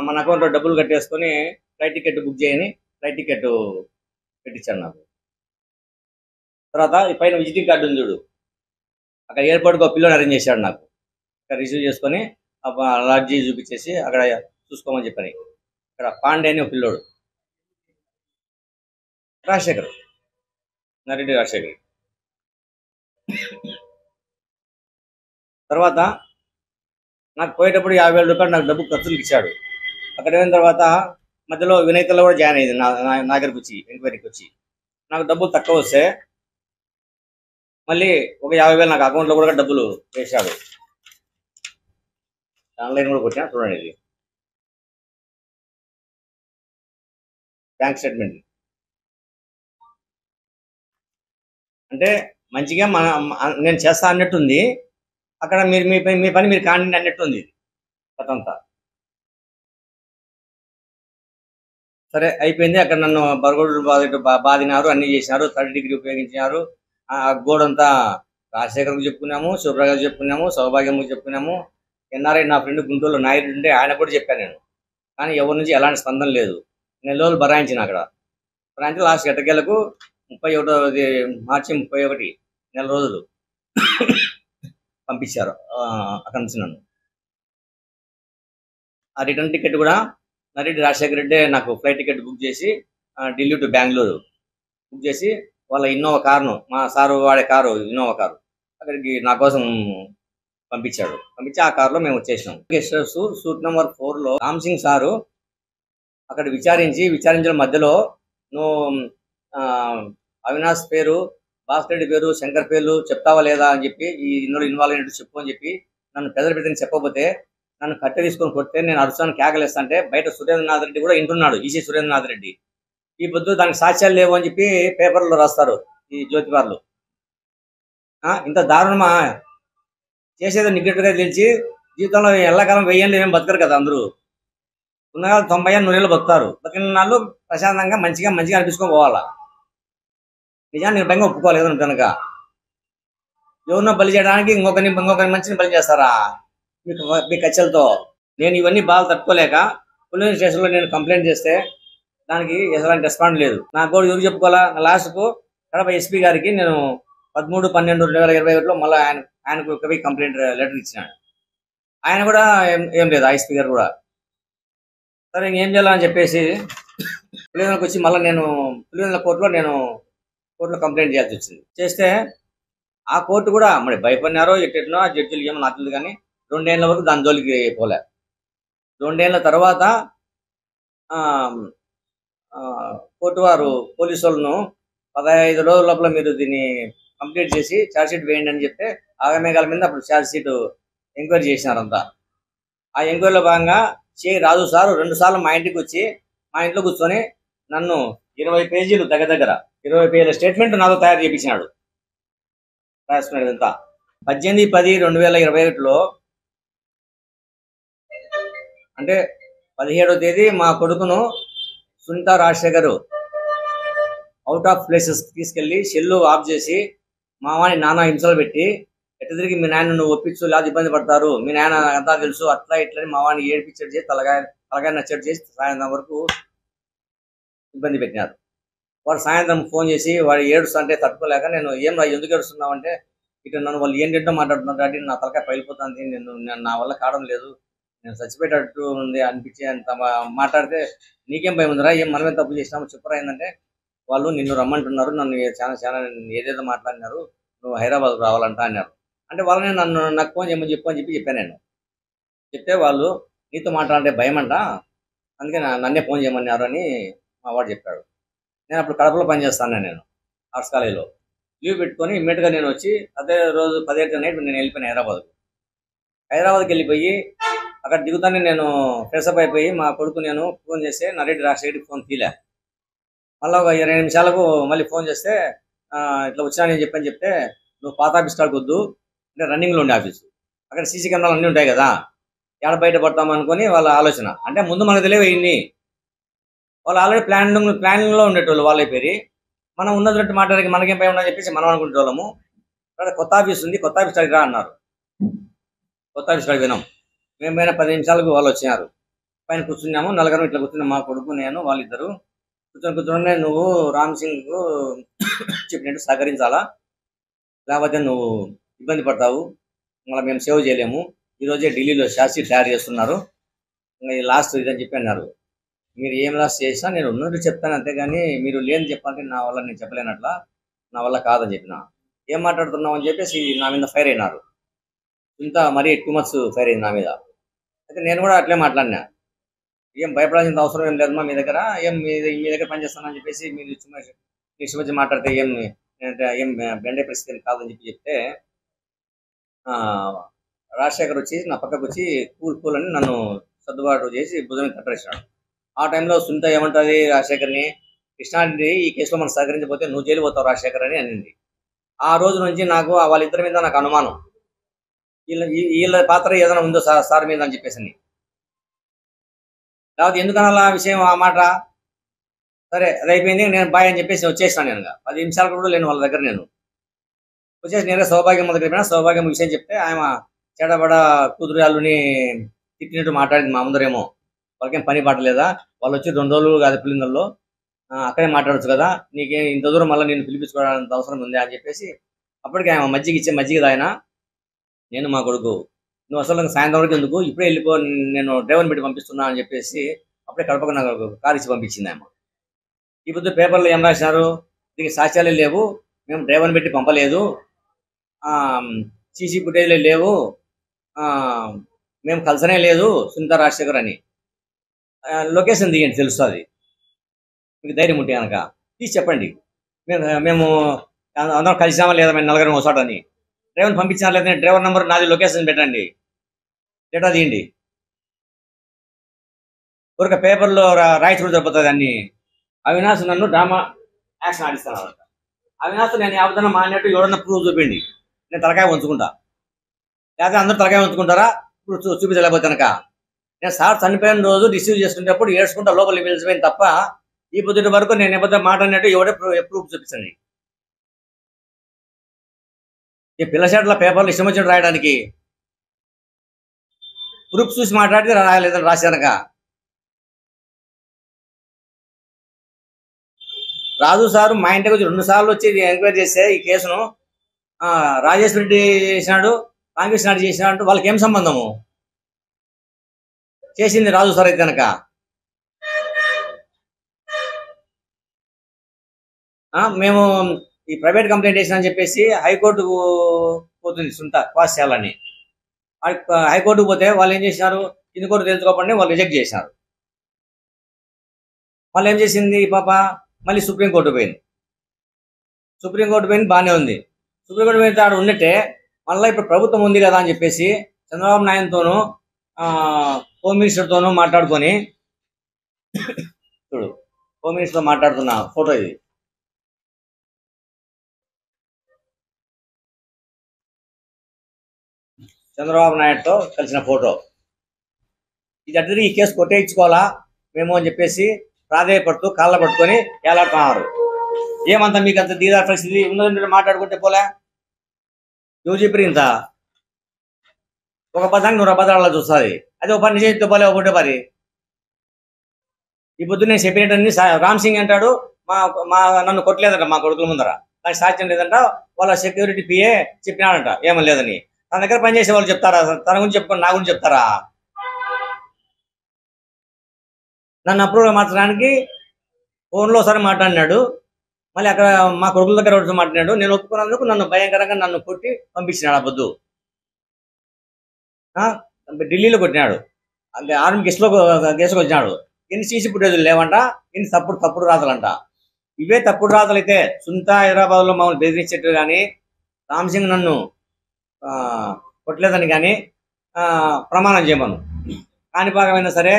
మన అకౌంట్లో డబ్బులు కట్టేసుకొని ఫ్లైట్ టికెట్ బుక్ చేయని ఫ్లైట్ టికెట్ పెట్టించాడు నాకు. తర్వాత ఈ పైన విజిటింగ్ కార్డు ఉంది చూడు, అక్కడ ఎయిర్పోర్ట్కి ఒక పిల్లోని అరేంజ్ చేశాడు నాకు. అక్కడ రిసీవ్ చేసుకొని లాడ్జీ చూపించేసి అక్కడ చూసుకోమని చెప్పని. అక్కడ పాండే అని ఒక పిల్లోడు, రాజశేఖర్, నరెడ్డి రాజశేఖర్. తర్వాత నాకు పోయేటప్పుడు 50,000 రూపాయలు నాకు డబ్బు ఖర్చులకు ఇచ్చాడు. అక్కడ అయిన తర్వాత మధ్యలో వినయతలో కూడా జాయిన్ అయ్యింది నా దగ్గరకు వచ్చి, ఎంక్వైరీకి వచ్చి. నాకు డబ్బులు తక్కువ వస్తే మళ్ళీ ఒక 50,000 నాకు అకౌంట్లో కూడా డబ్బులు వేశాడు. ఆన్లైన్ కూడా కొట్టినా చూడండి, ఇది బ్యాంక్ స్టేట్మెంట్. అంటే మంచిగా నేను చేస్తా అన్నట్టుంది, అక్కడ మీరు మీ పని మీరు కాండి అన్నట్టుంది కథంతా. సరే అయిపోయింది. అక్కడ నన్ను బరగొడు బాధినారు, అన్ని చేసినారు, 3rd డిగ్రీ ఉపయోగించినారు. ఆ గోడంతా రాజశేఖర్కు చెప్పుకున్నాము, శుభ్రగారు చెప్పుకున్నాము, సౌభాగ్యంకు చెప్పుకున్నాము. ఎన్ఆర్ఐ నా ఫ్రెండ్ గుంటూరులో నాయుడు ఉంటే ఆయన కూడా చెప్పాను నేను. కానీ ఎవరి నుంచి ఎలాంటి స్పందన లేదు. 4 రోజులు బరాయించిన అక్కడ. బరాయించి లాస్ట్ ఎట్టకేలకు 31 మార్చి 31 నెల రోజులు పంపించారు అక్కడి నుంచి నన్ను. ఆ రిటర్న్ టికెట్ కూడా నరెడ్డి రాజశేఖర్ రెడ్డి నాకు ఫ్లైట్ టికెట్ బుక్ చేసి ఢిల్లీ టు బెంగళూరు బుక్ చేసి వాళ్ళ ఇన్నోవా కారును, మా సారు వాడే కారు ఇన్నోవా కారు, అక్కడికి నా కోసం పంపించాడు. పంపించి ఆ కారులో మేము వచ్చేసినాం. గెస్ట్ హౌస్ సూట్ నెంబర్ 4లో రామ్ సింగ్ సారు అక్కడ విచారించడం మధ్యలో నువ్వు అవినాష్ పేరు, భాస్కర్ రెడ్డి పేరు, శంకర్ పేర్లు చెప్తావా లేదా అని చెప్పి, ఈ ఇందులో ఇన్వాల్వ్ అయినట్టు చెప్పు అని చెప్పి నన్ను పెద్దని చెప్పకపోతే నన్ను కట్టె తీసుకొని కొడితే నేను అరుస్తాను, కేకలేస్తా అంటే బయట సురేంద్రనాథ్ రెడ్డి కూడా ఇంటున్నాడు, ఈసీ సురేంద్రనాథ్ రెడ్డి. ఈ పొద్దు దానికి సాక్ష్యాలు లేవు అని చెప్పి పేపర్లో రాస్తారు ఈ జ్యోతివార్లు. ఇంత దారుణమా? చేసేది నిగ్గట్టుగా తెలిసి జీవితంలో ఎల్లకాలం 1000 ఏళ్ళు ఏం బతకరు కదా అందరూ. ఉన్నగా 90 ఏళ్ళు 100 ఏళ్ళు బతుకుతారు. బతికిన వాళ్ళు ప్రశాంతంగా మంచిగా అనిపించుకొని పోవాలా. నిజాన్ని నిర్భయంగా ఒప్పుకోవాలి ఏదైనా కనుక. ఎవరినో బలి చేయడానికి ఇంకొకరి మంచిని బలి చేస్తారా మీ కచ్చలతో? నేను ఇవన్నీ బాగా తట్టుకోలేక పోలీస్ స్టేషన్లో నేను కంప్లైంట్ చేస్తే దానికి ఎలాంటి రెస్పాండ్ లేదు. నాకు కూడా ఎవరు చెప్పుకోవాలా? నా లాస్ట్కు కడప ఎస్పీ గారికి నేను 13/12/2021లో మళ్ళీ ఆయనకు కంప్లైంట్ లెటర్ ఇచ్చినాడు. ఆయన కూడా ఏం లేదు, ఐ స్పీకర్ కూడా. సరే ఇంకేం చేయాలని చెప్పేసి పులివెందులకు వచ్చి మళ్ళీ నేను పులివెందుల కోర్టులో కంప్లైంట్ చేయాల్సి వచ్చింది. చేస్తే ఆ కోర్టు కూడా మరి భయపడినారో ఎట్టెట్నో ఆ జడ్జిలు ఏమో నాకు తెలియదు, కానీ 2 ఏళ్ల వరకు దాని జోలికి పోలే. 2 ఏళ్ల తర్వాత కోర్టు వారు పోలీసు వాళ్ళను 15 రోజుల లోపల మీరు దీన్ని కంప్లీట్ చేసి ఛార్జ్ షీట్ వేయండి అని చెప్తే ఆగమేఘాల మీద అప్పుడు ఛార్జ్ షీట్ ఎంక్వైరీ చేసినారంతా. ఆ ఎంక్వైరీలో భాగంగా రాజు సారు 2 సార్లు మా ఇంటికి వచ్చి మా ఇంట్లో కూర్చొని నన్ను 20 పేజీలు దగ్గర 20 పేజీల స్టేట్మెంట్ నాతో తయారు చేయించినాడు. రాసుకున్నాడు ఇదంతా. 18/10/2021లో అంటే 17వ తేదీ మా కొడుకును Sunitha Rajasekhar out of places తీసుకెళ్లి సెల్లు ఆఫ్ చేసి మావాని నానా హింసలు పెట్టి ఎట్ట తిరిగి మీ నాయన నువ్వు ఒప్పించు లేదా ఇబ్బంది పడతారు, మీ నాయన అంతా తెలుసు అట్లా ఇట్లని మావాని ఏడిపించడం చేసి తలగాయ నచ్చడం చేసి సాయంత్రం వరకు ఇబ్బంది పెట్టినారు. వాడు సాయంత్రం ఫోన్ చేసి వాడు ఏడుస్తుంటే తట్టుకోలేక నేను ఏం ఎందుకు ఏడుస్తున్నావు అంటే ఇటు నన్ను వాళ్ళు ఏంటంటో మాట్లాడుతున్నారు కాబట్టి నా తలకాయ పగిలిపోతుంది, నేను నా వల్ల కావడం లేదు, నేను చచ్చిపోయేటట్టు ఉంది అనిపించి అంత మాట్లాడితే నీకేం భయం ఉందిరా, ఏం మనమే తప్పు చేసినాము చెప్పరా ఏంటంటే వాళ్ళు నిన్ను రమ్మంటున్నారు, నన్ను చాలా ఏదేదో మాట్లాడినారు, నువ్వు హైదరాబాద్ రావాలంట అన్నారు. అంటే వాళ్ళని నాకు ఫోన్ చేయమని చెప్పాను నేను. చెప్తే వాళ్ళు నీతో మాట్లాడే భయం అంట, అందుకే నన్నే ఫోన్ చేయమన్నారు అని మా వాడు చెప్పాడు. నేను అప్పుడు కడపలో పనిచేస్తాను, నేను ఆర్ట్స్ కాలేజీలో లీవ్ పెట్టుకొని ఇమ్మీడియట్గా నేను వచ్చి అదే రోజు 18 నైట్ నేను వెళ్ళిపోయాను హైదరాబాద్కి వెళ్ళిపోయి అక్కడ దిగుతానే నేను ఫ్రెషప్ అయిపోయి మా కొడుకు నేను ఫోన్ చేస్తే నరేడి రాజశేఖర్కి ఫోన్ తీలే. మళ్ళీ ఒక 20 నిమిషాలకు మళ్ళీ ఫోన్ చేస్తే ఇట్లా వచ్చినా నేను చెప్తే నువ్వు పాత ఆఫీస్ కాడికి వద్దు అంటే రన్నింగ్లో ఉండే ఆఫీసు, అక్కడ సీసీ కెమెరాలు అన్నీ ఉంటాయి కదా, ఎక్కడ బయట పడతాం అనుకుని వాళ్ళ ఆలోచన. అంటే ముందు మనకు తెలియవు ఇన్ని, వాళ్ళు ఆల్రెడీ ప్లానింగ్లో ఉండేటోళ్ళు వాళ్ళ పేరు. మనం ఉన్నట్టు మాట్లాడికి మనకేం పై ఉందని చెప్పేసి మనం అనుకునే వాళ్ళము. అక్కడ కొత్త ఆఫీస్ ఉంది, కొత్త ఆఫీస్ కాడికి రా అన్నారు. కొత్త ఆఫీస్ కాడికి వినాం. మేము పైన 10 నిమిషాలకు వాళ్ళు వచ్చినారు. పైన కూర్చున్నాము, నలుగురం ఇట్లా కూర్చున్నాం, మా కొడుకు నేను వాళ్ళిద్దరు కూర్చొని నువ్వు రామ్ సింగ్ చెప్పినట్టు సహకరించాలా, లేకపోతే నువ్వు ఇబ్బంది పడతావు, మళ్ళీ మేము సేవ్ చేయలేము, ఈరోజే ఢిల్లీలో శాస్త్రి తయారు చేస్తున్నారు, ఇంకా లాస్ట్ ఇదని చెప్పి అన్నారు. మీరు ఏం లాస్ట్ చేసినా నేను ఉన్నట్టు చెప్తాను, అంతేగాని మీరు లేని చెప్పాలంటే నా వల్ల నేను చెప్పలేనట్లా, నా వల్ల కాదని చెప్పిన. ఏం మాట్లాడుతున్నావు అని చెప్పేసి నా మీద ఫైర్ అయినారు. ఇంత మరీ 2 months ఫైర్ అయింది నా మీద. అయితే నేను కూడా అట్లే మాట్లాడినా, ఏం భయపడాల్సిన అవసరం ఏం లేదమ్మా, మీ దగ్గర మీ దగ్గర పనిచేస్తానని చెప్పేసి మీరు ఇష్టం మాట్లాడితే ఏం బెండే పరిస్థితి కాదని చెప్తే రాజశేఖర్ వచ్చి నా పక్కకు వచ్చి కూల్ అని నన్ను సర్దుబాటు చేసి భుజం కట్టేసినాడు. ఆ టైంలో సునీత ఏమంటుంది రాజశేఖర్ని, కృష్ణారెడ్డి ఈ కేసులో మనం సహకరించకపోతే నువ్వు జైలు పోతావు రాజశేఖర్ అని అనింది. ఆ రోజు నుంచి నాకు వాళ్ళిద్దరి మీద నాకు అనుమానం, వీళ్ళ పాత్ర ఏదైనా ఉందో సార్ మీద అని చెప్పేసి. లేకపోతే ఎందుకన్నా ఆ విషయం ఆ మాట సరే అది అయిపోయింది, నేను బాయ్ అని చెప్పేసి వచ్చేసాను. నేను 10 నిమిషాలు కూడా లేను వాళ్ళ దగ్గర. నేను వచ్చేసి నేనే సౌభాగ్యం దగ్గర పోయినా, సౌభాగ్యం విషయం చెప్తే ఆయన చెడబడ కూతురు వాళ్ళని తిట్టినట్టు మాట్లాడింది మా ముందరేమో. వాళ్ళకేం పని పాటలేదా, వాళ్ళు వచ్చి 2 రోజులు కాదు పిల్లల్లో అక్కడే మాట్లాడచ్చు కదా, నీకేం ఇంత దూరం మళ్ళీ నేను పిలిపించుకోవడానికి అవసరం ఉంది అని చెప్పేసి అప్పటికి ఆయన మజ్జిగ తాగినా నేను మా కొడుకు, నువ్వు అసలు సాయంత్రం వరకు ఎందుకు, ఇప్పుడే వెళ్ళిపో, నేను డ్రైవర్ని పెట్టి పంపిస్తున్నా అని చెప్పేసి అప్పుడే కడపకు నాకు కారు ఇచ్చి పంపించింది ఆమె. ఈ పొద్దు పేపర్లో ఏం రాసినారు, దీనికి సాక్ష్యాలే లేవు, మేము డ్రైవర్ని పెట్టి పంపలేదు, సీసీ ఫుటేజ్లే లేవు, మేము కలిసనే లేదు సునీత రాజశేఖర్ అని. లొకేషన్ దిగండి తెలుస్తుంది మీకు ధైర్యం ఉంటే కనుక తీసి చెప్పండి, మేము అందరం కలిసినామా లేదా మేము నలుగురం ఒకసారి అని. డ్రైవర్ని పంపించినా లేదా డ్రైవర్ నెంబర్ నాది, లొకేషన్ పెట్టండి, డేటా తీయండి. ఒక పేపర్లో రాయి చూడ సరిపోతుంది అన్ని. అవినాష్ నన్ను డ్రామా యాక్షన్ ఆడిస్తాను. అవినాష్ నేను అబద్ధం మానేట్టు ఎవరన్నా ప్రూఫ్ చూపిండి, నేను తలకాయ ఉంచుకుంటా, లేకపోతే అందరూ తలకాయ ఉంచుకుంటారా ఇప్పుడు చూపించలేకపోతే కనుక. నేను సార్ చనిపోయిన రోజు రిసీవ్ చేసుకునేటప్పుడు ఏడ్చుకుంటా లోపలికి వెళ్ళిపోయింది తప్ప ఈ పొద్దుటి వరకు నేను ఎప్పుడు మాట్లాడినట్టు ఎవడే ప్రూఫ్ చూపించండి. ఈ పిల్లషాట్ల పేపర్లు ఇష్టం వచ్చినట్టు రాయడానికి ప్రూఫ్ చూసి మాట్లాడితే రాయలేదని రాశారక. రాజు సారు మా ఇంటికి వచ్చి 2 సార్లు వచ్చి ఎంక్వైరీ చేస్తే ఈ కేసును రాజేష్ రెడ్డి చేసినాడు, రామకృష్ణ రెడ్డి చేసినాడు, వాళ్ళకి ఏం సంబంధము? చేసింది రాజు సార్ అయితే కనుక మేము ఈ ప్రైవేట్ కంప్లైంట్ చేసినా చెప్పేసి హైకోర్టుకు పోతుంది సుంత క్వాస్ చేయాలని. హైకోర్టుకు పోతే వాళ్ళు ఏం చేసినారు, కింది కోర్టు తెలుసుకోకుండా వాళ్ళు రిజెక్ట్ చేసినారు. వాళ్ళు ఏం చేసింది పాప, మళ్ళీ సుప్రీంకోర్టు పోయింది. సుప్రీంకోర్టు పోయింది, బాగానే ఉంది. సుప్రీంకోర్టు పోయిన ఆడ ఉన్నట్టే మళ్ళీ ఇప్పుడు ప్రభుత్వం ఉంది కదా అని చెప్పేసి చంద్రబాబు నాయుడుతోనూ హోమ్ మినిస్టర్తోనూ మాట్లాడుకొని, చూడు హోమ్ మినిస్టర్తో మాట్లాడుతున్న ఫోటో ఇది, చంద్రబాబు నాయుడుతో కలిసిన ఫోటో. ఇది అడ్డరి ఈ కేసు కొట్టేయించుకోవాలా మేము అని చెప్పేసి ప్రాధాయపడుతూ కాళ్ళ పట్టుకొని ఏలాడుతున్నారు. ఏమంతా మీకు అంత దీదా పరిస్థితి ఉన్నదంటే మాట్లాడుకుంటే పోలే, నువ్వు చెప్పి ఇంత ఒక పదానికి 100 అబద్ధాలలో చూస్తుంది. అది ఒక పని చేస్తే పోలే, ఒకటే పని. ఈ పొద్దు నేను చెప్పినట్టని రామ్ సింగ్ అంటాడు, నన్ను కొట్టలేదంట మా కొడుకుల ముందర, నాకు సాక్ష్యం లేదంట, వాళ్ళ సెక్యూరిటీ పిఏ చెప్పినాడంట ఏమని లేదని. తన దగ్గర పనిచేసే వాళ్ళు చెప్తారా, తన గురించి చెప్పుకొని నా గురించి చెప్తారా? నన్ను అప్రూవ్ మార్చడానికి ఫోన్లో ఒకసారి మాట్లాడినాడు, మళ్ళీ అక్కడ మా కొడుకుల దగ్గర ఒకటి మాట్లాడినాడు. నేను ఒప్పుకున్నందుకు నన్ను భయంకరంగా నన్ను కొట్టి పంపించినాడు. ఆ పొద్దు ఢిల్లీలో కొట్టినాడు, ఆర్మీ కేసుకు వచ్చినాడు. ఎన్ని సీసీ ఫుటేజీలు లేవంట, ఎన్ని తప్పుడు రాతలంట. ఇవే తప్పుడు రాతలు అయితే సుంత హైదరాబాద్లో మమ్మల్ని బెదిరించేట్టు కానీ, రామ్ సింగ్ నన్ను కొట్టలేదని కానీ ప్రమాణం చేయమను. కాణిపాకమైనా సరే,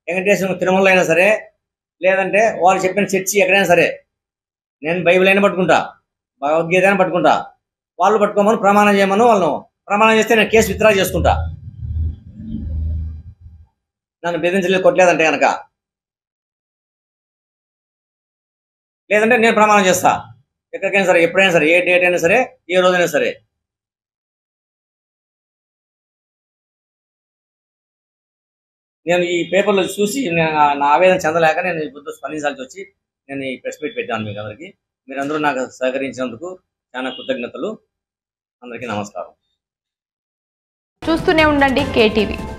వెంకటేశ్వర తిరుమల అయినా సరే, లేదంటే వాళ్ళు చెప్పిన చర్చి ఎక్కడైనా సరే, నేను బైబిల్ అయినా పట్టుకుంటా, భగవద్గీత అయినా పట్టుకుంటా, వాళ్ళు పట్టుకోమని ప్రమాణం చేయమను. వాళ్ళను ప్రమాణం చేస్తే నేను కేసు విత్డ్రా చేసుకుంటా. నన్ను బెదిరించలేదు కొట్టలేదంటే కనుక, లేదంటే నేను ప్రమాణం చేస్తా ఎక్కడికైనా సరే, ఎప్పుడైనా సరే, ఏ డేట్ అయినా సరే, ఏ రోజైనా సరే. నేను ఈ పేపర్లో చూసి నా ఆవేదన చెందలేక నేను ఈ పొద్దు స్పందించాల్సి వచ్చి నేను ఈ ప్రెస్ మీట్ పెట్టాను మీకు అందరికీ. మీరందరూ నాకు సహకరించినందుకు చాలా కృతజ్ఞతలు. అందరికీ నమస్కారం. చూస్తూనే ఉండండి KTV.